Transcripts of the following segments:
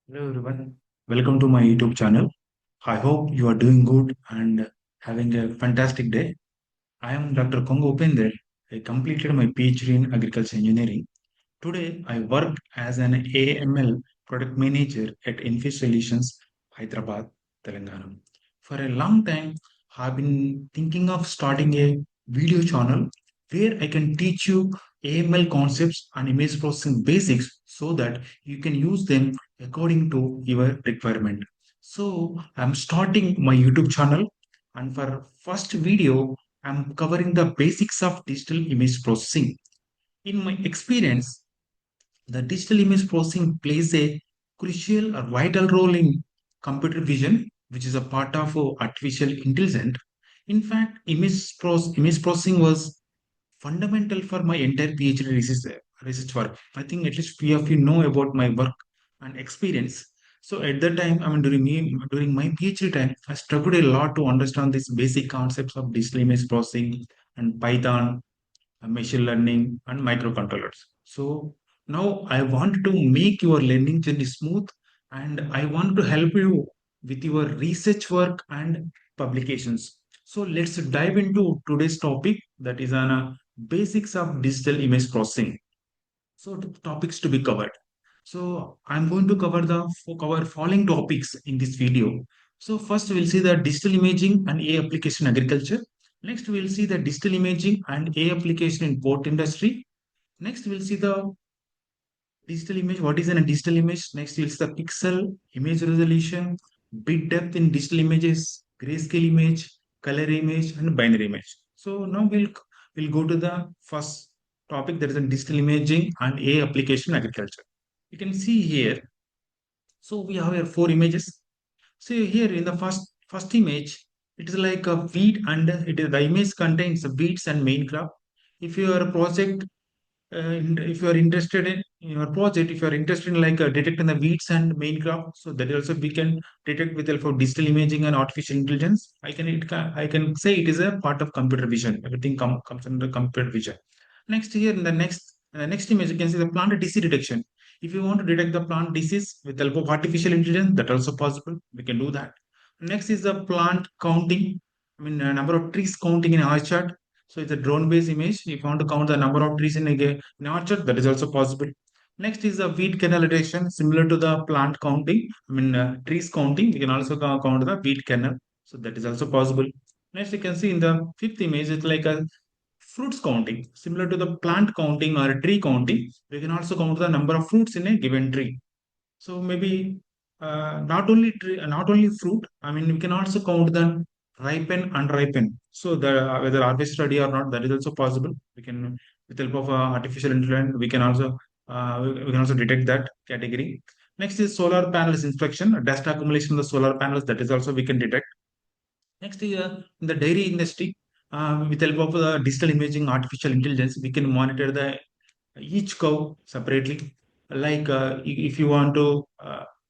Hello everyone, welcome to my YouTube channel. I hope you are doing good and having a fantastic day. I am Dr. Kongo Upender. I completed my PhD in agriculture engineering. Today I work as an AML product manager at Infi Solutions, Hyderabad, Telangana. For a long time, I've been thinking of starting a video channel where I can teach you AML concepts and image processing basics so that you can use them according to your requirement. So I'm starting my YouTube channel, and for first video, I'm covering the basics of digital image processing. In my experience, the digital image processing plays a crucial or vital role in computer vision, which is a part of artificial intelligence. In fact, image processing was fundamental for my entire PhD research work. I think at least few of you know about my work and experience. So at that time, during my PhD time, I struggled a lot to understand these basic concepts of digital image processing and Python, machine learning, and microcontrollers. So now I want to make your learning journey smooth, and I want to help you with your research work and publications. So let's dive into today's topic, that is on basics of digital image processing. So the topics to be covered. So I'm going to cover following topics in this video. So first we'll see the digital imaging and AI application agriculture. Next we'll see the digital imaging and AI application in port industry. Next we'll see the digital image. What is a digital image? Next we'll see the pixel, image resolution, bit depth in digital images, grayscale image, color image, and binary image. So now we'll go to the first topic, that is in digital imaging and AI application agriculture. You can see here. So we have here four images. So here in the first image, it is like a weed, and the image contains weeds and main crop. If your project if you are interested in your project, if you are interested in like detecting the weeds and main crop, so that also we can detect with the help of digital imaging and artificial intelligence. I can say it is a part of computer vision. Everything comes under computer vision. Next here in the next image, you can see the plant disease detection. If you want to detect the plant disease with the help of artificial intelligence, that also possible. We can do that. Next is the plant counting. I mean, number of trees counting in orchard. So it's a drone-based image. If you want to count the number of trees in orchard, that is also possible. Next is the weed kernel detection, similar to the plant counting. I mean, trees counting. We can also count the weed kernel. So that is also possible. Next, you can see in the fifth image, it's like a fruits counting, similar to the plant counting or a tree counting. We can also count the number of fruits in a given tree. So maybe not only fruit. I mean, we can also count the ripen, unripen. So the whether harvest ready or not, that is also possible. We can, with the help of artificial intelligence, we can also detect that category. Next is solar panels inspection, dust accumulation in the solar panels. That is also we can detect. Next is in the dairy industry, with the help of digital imaging, artificial intelligence, we can monitor the each cow separately. Like if you want to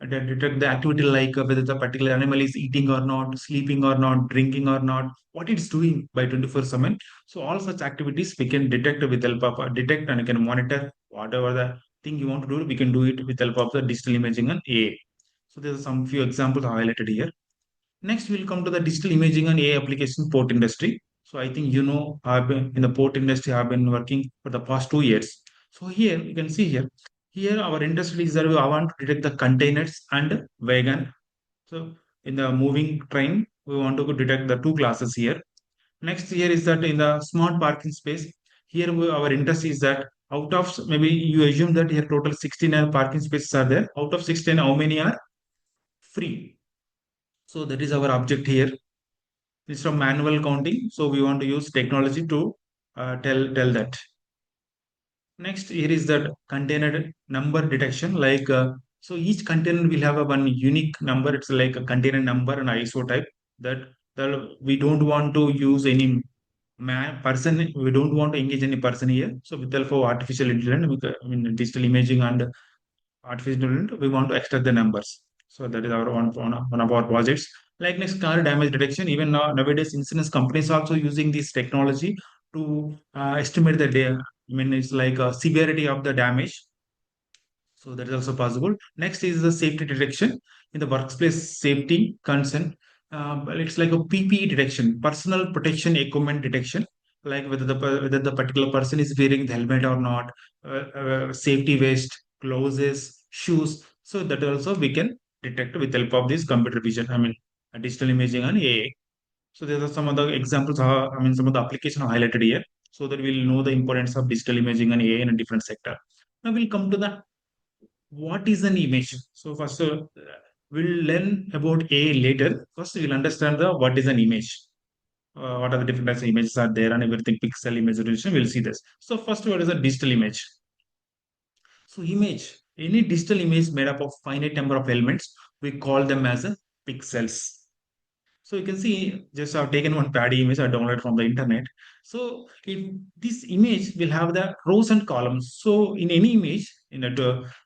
detect the activity, like whether the particular animal is eating or not, sleeping or not, drinking or not, what it's doing by 24/7. So all such activities we can detect with the help of detect, and you can monitor whatever the thing you want to do. We can do it with the help of the digital imaging and AI. So there's some few examples highlighted here. Next, we'll come to the digital imaging and AI application port industry. So I think you know I've been in the port industry. I've been working for the past 2 years. So here you can see here. Here our industry is that I want to detect the containers and wagon. So in the moving train, we want to detect the two classes here. Next here is that in the smart parking space. Here our industry is that out of, maybe you assume that here total 69 parking spaces are there. Out of 16, how many are free? So that is our object here. Instead of manual counting, so we want to use technology to tell that. Next here is that container number detection, like so each container will have a one unique number. It's like a container number and ISO type. That we don't want to use any person. We don't want to engage any person here. So with the help of artificial intelligence, I mean digital imaging and artificial intelligence, we want to extract the numbers. So that is our one of our projects. Like next, car damage detection. Even now, nowadays, insurance companies also using this technology to estimate the day. I mean, it's like a severity of the damage. So that is also possible. Next is the safety detection in the workplace safety concern. Well, it's like a PPE detection, personal protection equipment detection, like whether the particular person is wearing the helmet or not, safety vest, gloves, shoes. So that also we can detect with the help of this computer vision. I mean, digital imaging and AI. So there are some other examples. Some of the application are highlighted here, so that we'll know the importance of digital imaging and AI in a different sector. Now we'll come to the what is an image. So first, we'll learn about AI later. First, we'll understand the what is an image. What are the different types of images are there and everything, pixel image resolution. We'll see this. So first, what is a digital image? So image, any digital image made up of finite number of elements, we call them as a pixels. So you can see, just I've taken one paddy image I downloaded from the internet. So if this image will have the rows and columns. So in any image,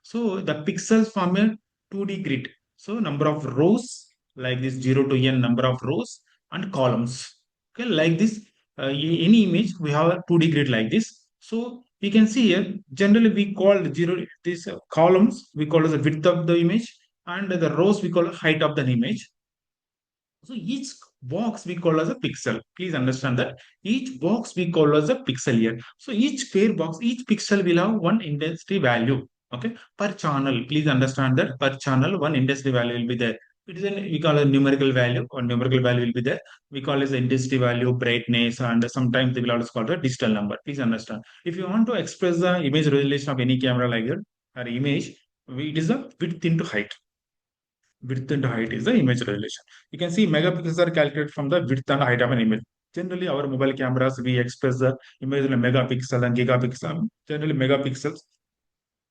so the pixels form a 2D grid. So number of rows like this 0 to n number of rows and columns. Okay, like this, in any image we have a 2D grid like this. So we can see here, generally we call the zero these columns we call as the width of the image, and the rows we call height of the image. So each box we call as a pixel. Please understand that each box we call as a pixel here. So each pair box, each pixel will have one intensity value. Okay, per channel. Please understand that per channel one intensity value will be there. It is we call a numerical value, or numerical value will be there. We call as the intensity value, brightness, and sometimes they will also call it a digital number. Please understand. If you want to express the image resolution of any camera like that or image, it is a width into height. Width and height is the image resolution. You can see megapixels are calculated from the width and height of an image. Generally, our mobile cameras, we express the image in a megapixel and gigapixel. Generally, megapixels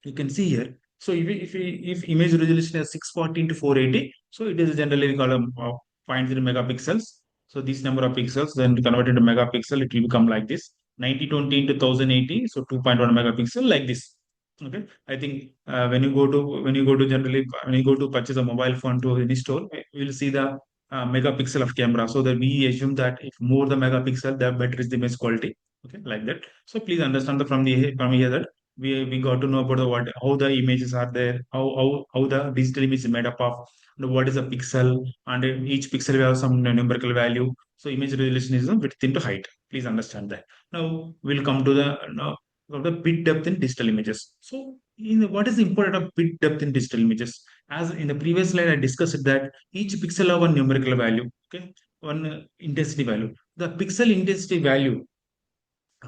you can see here. So if image resolution is 640 into 480, so it is generally we call a zero point 0.0 megapixels. So this number of pixels then converted to megapixel, it will become like this. 9020 into 1080, so 2.1 megapixel like this. Okay, I think when you go to generally when you go to purchase a mobile phone to any store, you will see the megapixel of camera. So that we assume that if more the megapixel, the better is the image quality. Okay, like that. So please understand the from here that we got to know about the what how the images are there, how the digital image is made up of, and what is a pixel, and each pixel will have some numerical value. So image resolution is the width into height. Please understand that. Now we'll come to the now of the bit depth in digital images. So what is the importance of bit depth in digital images? As in the previous slide, I discussed that each pixel have one numerical value, okay, one intensity value. The pixel intensity value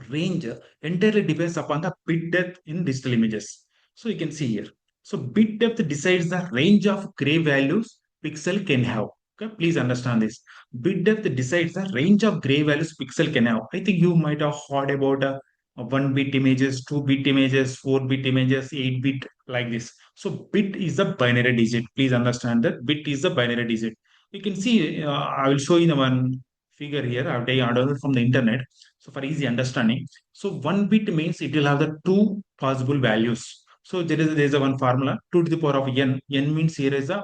range entirely depends upon the bit depth in digital images. So you can see here. So bit depth decides the range of gray values pixel can have. Okay, please understand this. Bit depth decides the range of gray values pixel can have. I think you might have heard about 1 bit images, 2 bit images, 4 bit images, 8 bit like this. So bit is a binary digit. Please understand that bit is a binary digit. You can see. I will show you the one figure here. I've taken downloaded from the internet. So for easy understanding, so 1 bit means it will have the two possible values. So there is a one formula, 2 to the power of n. N means here is a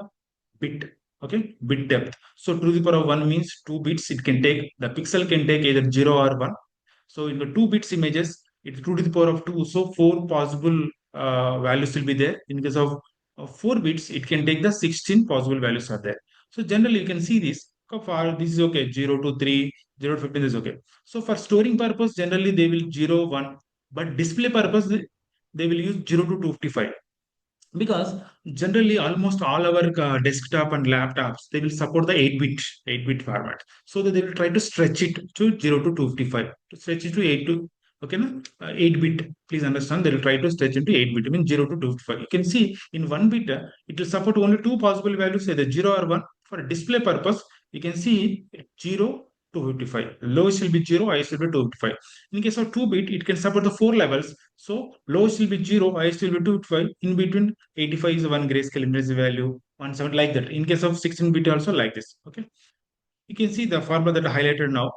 bit, okay, bit depth. So 2 to the power of 1 means 2 bits. It can take the pixel can take either 0 or 1. So in the 2 bits images, it's 2 to the power of 2. So four possible values will be there. In case of 4 bits, it can take the 16 possible values are there. So generally, you can see this. For this is okay, 0 to 3, 0 to 15 is okay. So for storing purpose, generally they will 0, 1, but display purpose, they will use 0 to 255, because generally almost all our desktop and laptops they will support the 8 bit format, so that they will try to stretch it to 0 to 255, to stretch it to 8 to okay na? 8 bit. Please understand, they will try to stretch into 8 bit, I mean 0 to 255. You can see in 1 bit it will support only two possible values, either 0 or 1. For display purpose, you can see 0 to 55. Lowest will be 0, highest will be 255. In case of 2 bit, it can support the four levels. So lowest will be 0, highest will be 255. In between, 85 is one grayscale image value, 17 like that. In case of 16 bit, also like this. Okay. You can see the formula that I highlighted now.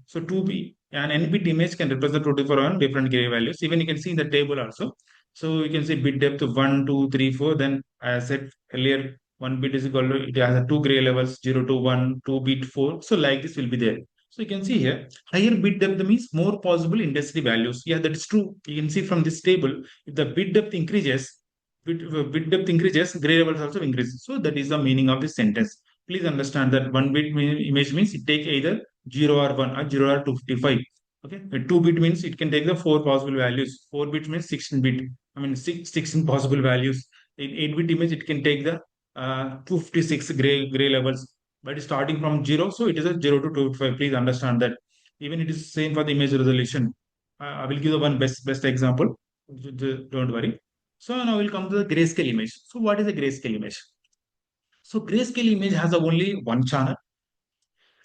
So 2b, an n-bit image can represent 2 for one different gray values. Even you can see in the table also. So you can see bit depth 1, 2, 3, 4. Then as I said earlier, 1 bit is equal to, it has a two gray levels, 0 to 1, 2 bit 4. So like this will be there. So you can see here, higher bit depth means more possible intensity values. Yeah, that is true. You can see from this table, if the bit depth increases, bit depth increases, gray levels also increases. So that is the meaning of this sentence. Please understand that one bit image means it take either 0 or 1 or 0 or 255. Okay, a 2 bit means it can take the four possible values. 4 bit means 16 bit. I mean 16 possible values. In 8 bit image, it can take the 256 gray levels. But starting from 0, so it is a 0 to 255. Please understand that. Even it is same for the image resolution. I will give the one best example. Don't worry. So now we'll come to the grayscale image. So what is a grayscale image? So grayscale image has only one channel.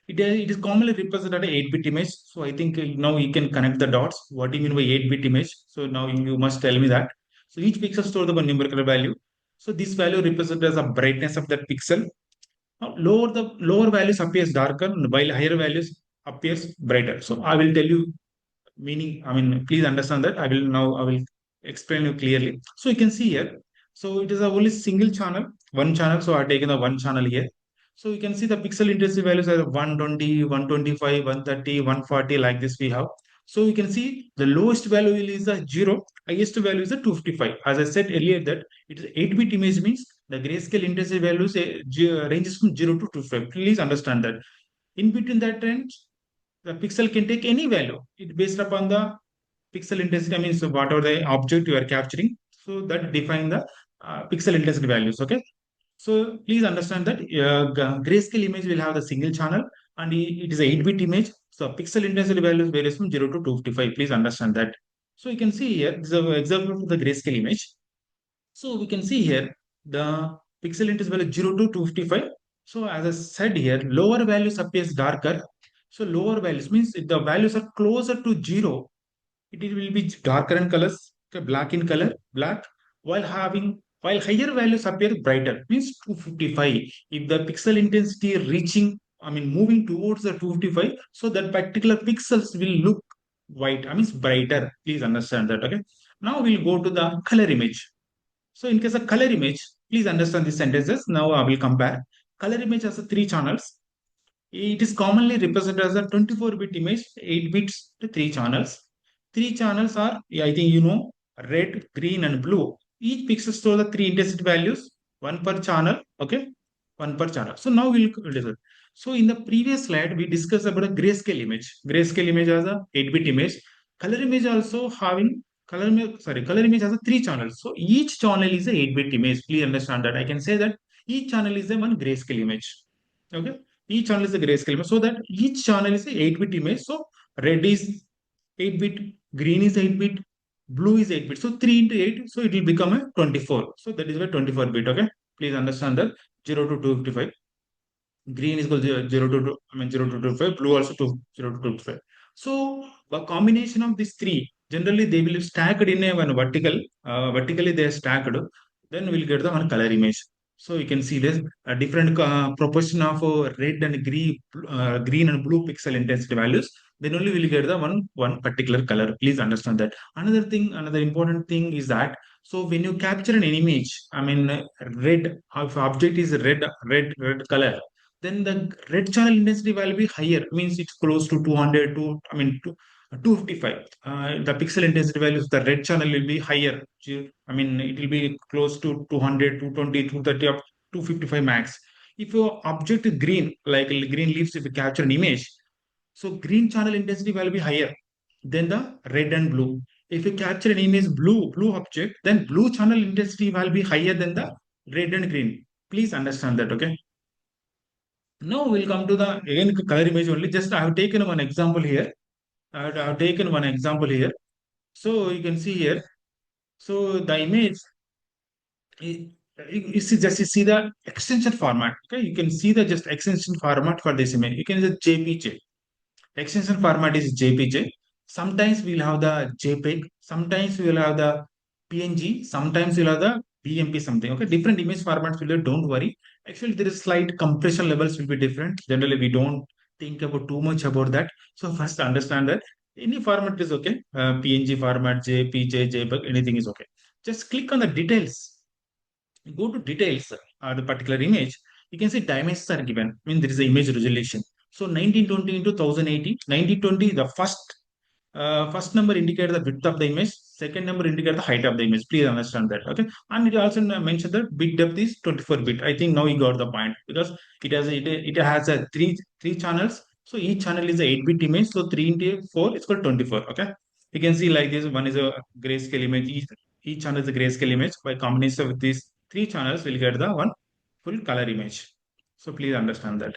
It is commonly represented as 8-bit image. So I think now you can connect the dots. What do you mean by 8-bit image? So now you must tell me that. So each pixel stores the one numerical value. So this value represents as a brightness of that pixel. Now lower values appears darker while higher values appears brighter. So I will tell you meaning. I mean, please understand that. I will explain you clearly. So you can see here, so it is a only single channel, one channel. So I've taken the one channel here. So you can see the pixel intensity values are 120, 125, 130, 140, like this we have. So you can see the lowest value is the 0, highest value is the 255. As I said earlier that it is 8-bit image means the grayscale intensity values ranges from 0 to 255. Please understand that. In between that range, the pixel can take any value. It based upon the pixel intensity. I mean, so whatever the object you are capturing, so that define the pixel intensity values. Okay. So please understand that grayscale image will have the single channel and it is a 8-bit image. So pixel intensity values varies from 0 to 255. Please understand that. So you can see here, this is an example of the grayscale image. So we can see here the pixel intensity value 0 to 255. So as I said here, lower values appears darker. So lower values means if the values are closer to 0, it will be darker in colors, okay, black in color, black, while higher values appear brighter, means 255. If the pixel intensity reaching, I mean moving towards the 255, so that particular pixels will look white, I mean brighter. Please understand that. Okay. Now we'll go to the color image. So in case of color image, please understand these sentences. Now I will compare. Color image has three channels. It is commonly represented as a 24-bit image, 8 bits to three channels. Three channels are, I think you know, red, green, and blue. Each pixel stores the three intensity values, one per channel. Okay, one per channel. So now we'll discuss. So in the previous slide, we discussed about a grayscale image. Grayscale image has a 8-bit image. Color image also having color image has a three channels. So each channel is a 8-bit image. Please understand that. I can say that each channel is a one grayscale image. Okay, each channel is a grayscale image. So that each channel is a 8-bit image. So red is 8-bit, green is 8-bit, blue is 8-bit. So 3 into 8, so it will become a 24. So that is why 24-bit. Okay, please understand that 0 to 255. Green is equal to 0 to 2, I mean 0 to 25, blue also to 0 to 25. So the combination of these three, generally they will be stacked in a one vertically they are stacked, then we'll get the one color image. So you can see this a different proportion of red and green and blue pixel intensity values. Then only we'll get the one particular color. Please understand that. Another important thing is that so when you capture an image, I mean red, if object is red color, then the red channel intensity will be higher. Means it's close to 200 to, I mean, to 255. The pixel intensity values, the red channel will be higher. I mean, it will be close to 200, 220, 230, up 255 max. If your object is green, like green leaves, if you capture an image, so green channel intensity will be higher than the red and blue. If you capture an image blue object, then blue channel intensity will be higher than the red and green. Please understand that. Okay. Now we'll come to the again color image only. Just I have taken one example here. I have taken one example here. So you can see here. So the image, you you see the extension format. Okay, you can see the just extension format for this image. You can just JPG. Extension format is JPG. Sometimes we'll have the JPEG. Sometimes we'll have the PNG. Sometimes we'll have the BMP something. Okay, different image formats will be. Don't worry. Actually, there is slight compression levels will be different. Generally, we don't think about too much about that. So first, understand that any format is okay. PNG format, JPG, JPEG, anything is okay. Just click on the details. Go to details, the particular image. You can see dimensions are given. I mean, there is an image resolution. So 1920 into 1080. 1920, the first number indicates the width of the image. second number indicate the height of the image. Please understand that. Okay. And it also mentioned that bit depth is 24 bit. I think now you got the point because it has a three channels. So each channel is a 8-bit image. So 3 into 4 is called 24. Okay. You can see like this. One is a grayscale image. Each channel is a grayscale image. By combination of these three channels, we'll get the one full color image. So please understand that.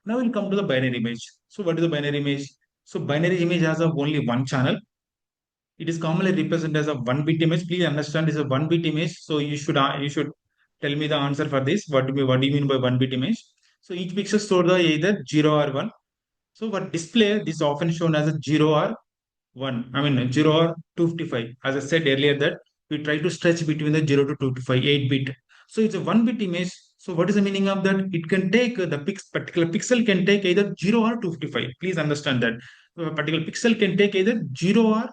Now we'll come to the binary image. So what is the binary image? So binary image has a only one channel. It is commonly represented as a one-bit image. Please understand it's a one-bit image. So you should tell me the answer for this. What do you mean by one-bit image? So each pixel store the either 0 or 1. So for display, this is often shown as a 0 or 1. I mean 0 or 255. As I said earlier that we try to stretch between the 0 to 255, 8-bit. So it's a one-bit image. So what is the meaning of that? It can take particular pixel can take either 0 or 255. Please understand that. A particular pixel can take either 0 or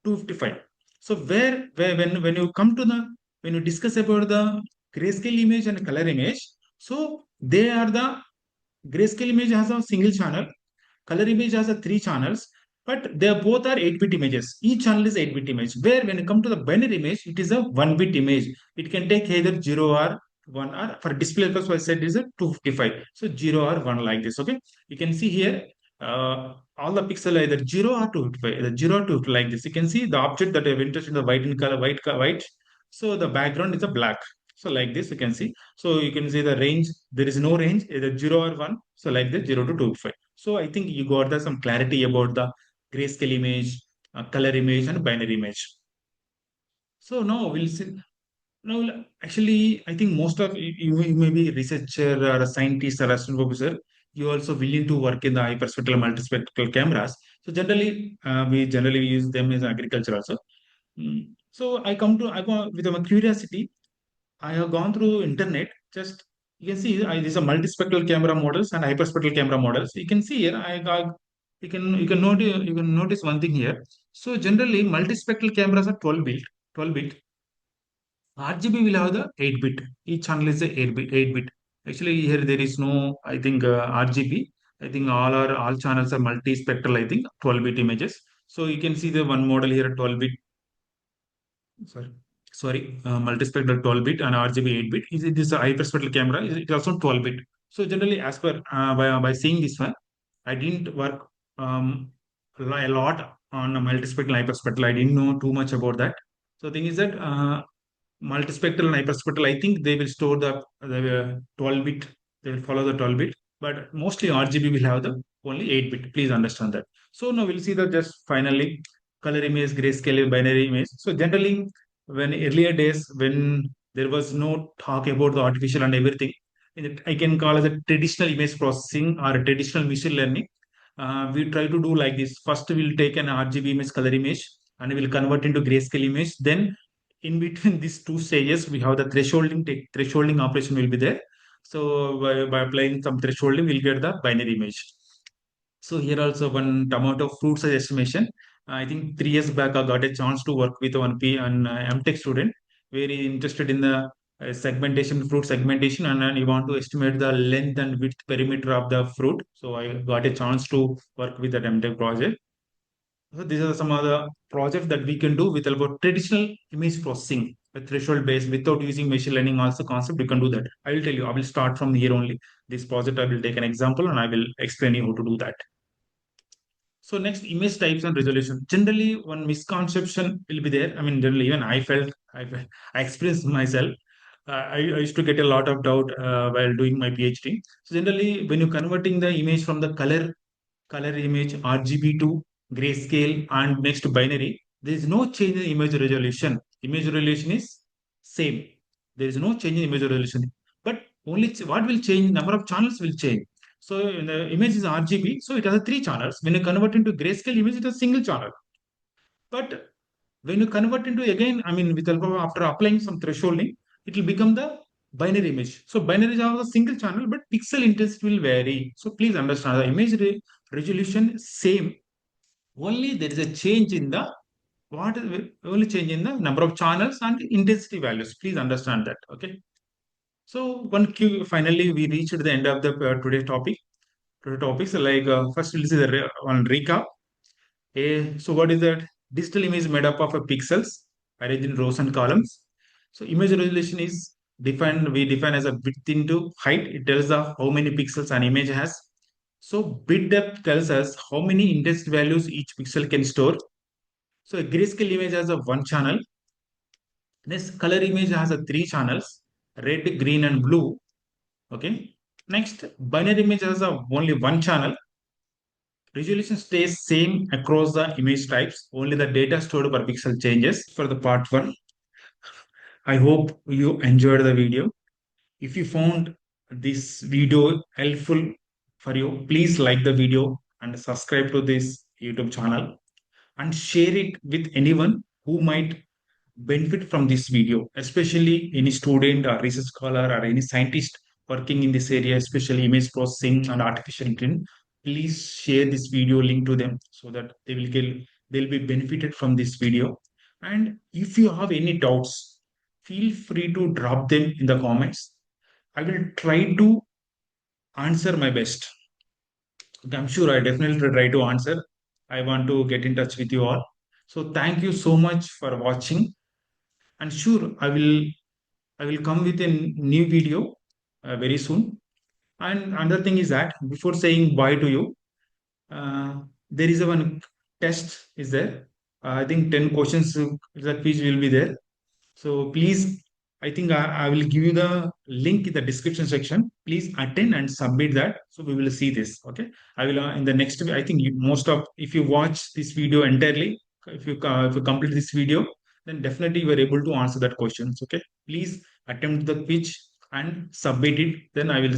255. So when you come to the when you discuss about the grayscale image and color image, so they are the grayscale image has a single channel, color image has a three channels, but they both are 8-bit images. Each channel is 8-bit image. Where when you come to the binary image, it is a 1-bit image. It can take either 0 or 1, or for display purpose, I said is a 255. So 0 or 1 like this. Okay. You can see here all the pixel are either 0 or 255, either 0 or 2 like this. You can see the object that I have interested in the white in color, white. So the background is a black. So like this, you can see. So you can see the range. There is no range, either 0 or 1. So like this, 0 to 255. So I think you got some clarity about the grayscale image, color image, and binary image. So now we'll see. Now, actually, I think most of you may be a researcher or a scientist or assistant professor. You also willing to work in the hyperspectral, multispectral cameras. So generally, we generally use them in agriculture also. So I go with my curiosity. I have gone through internet. Just you can see these are multispectral camera models and hyperspectral camera models. You can see here I got you can notice one thing here. So generally multispectral cameras are 12 bit. RGB will have the 8-bit. Each channel is a 8-bit. 8-bit. Actually here there is no I think RGB. I think all channels are multispectral. I think 12-bit images. So you can see the one model here 12-bit. Sorry, multispectral 12-bit and RGB 8-bit. Is it this a hyperspectral camera? Is it also 12-bit? So generally, as per by seeing this one, I didn't work a lot on a multispectral hyperspectral. I didn't know too much about that. So the thing is that multispectral and hyperspectral, I think they will store the 12-bit. They will follow the 12-bit, but mostly RGB will have the only 8-bit. Please understand that. So now we'll see the just finally color image, grayscale, binary image. So generally, when earlier days when there was no talk about the artificial and everything, I can call as a traditional image processing or a traditional machine learning. We try to do like this. First, we'll take an RGB image, color image, and we'll convert into grayscale image. Then, in between these two stages, we have the thresholding operation will be there. So by applying some thresholding, we'll get the binary image. So here also one tomato fruit size estimation. I think 3 years back I got a chance to work with an MTech student, very interested in the fruit segmentation, and he want to estimate the length and width perimeter of the fruit. So I got a chance to work with that MTech project. So these are some other projects that we can do with about traditional image processing, with threshold based, without using machine learning. Also, concept you can do that. I will tell you. I will start from here only. This project I will take an example and I will explain you how to do that. So next, image types and resolution. Generally, one misconception will be there. I mean, generally, even I experienced myself. I used to get a lot of doubt while doing my PhD. So generally, when you're converting the image from the color image RGB to grayscale and next to binary, there is no change in image resolution. Image resolution is same. There is no change in image resolution. But only what will change? Number of channels will change. So in the image is RGB, so it has three channels. When you convert into grayscale image, it has single channel. But when you convert into again, I mean, after applying some thresholding, it will become the binary image. So binary is have a single channel, but pixel intensity will vary. So please understand the image resolution same. Only there is a change in the only change in the number of channels and intensity values. Please understand that. Okay. So finally we reached the end of the today's topic. Today topics like first we'll see the one recap. So what is that? Digital image made up of a pixels arranged in rows and columns. So image resolution is defined, we define as a width into height. It tells us how many pixels an image has. So bit depth tells us how many intensity values each pixel can store. So a grayscale image has a one channel. This color image has a three channels, red, green, and blue. Okay. Next, binary image has a only one channel. Resolution stays same across the image types. Only the data stored per pixel changes. For the part one, I hope you enjoyed the video. If you found this video helpful for you, please like the video and subscribe to this YouTube channel and share it with anyone who might benefit from this video, especially any student or research scholar or any scientist working in this area, especially image processing and artificial intelligence. Please share this video link to them so that they'll be benefited from this video. And if you have any doubts, feel free to drop them in the comments. I will try to answer my best. I'm sure I definitely try to answer. I want to get in touch with you all. So thank you so much for watching. And sure, I will come with a new video very soon. And another thing is that before saying bye to you, there is a one test is there. I think 10 questions that quiz will be there. So please, I think I will give you the link in the description section. Please attend and submit that. So we will see this. Okay. I will in the next. I think most of if you watch this video entirely, if you complete this video, then definitely you are able to answer that questions. Okay. Please attempt the pitch and submit it. Then I will.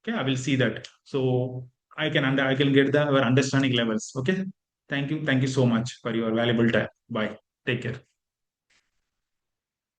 Okay. I will see that. So I can get the our understanding levels. Okay. Thank you. Thank you so much for your valuable time. Bye. Take care.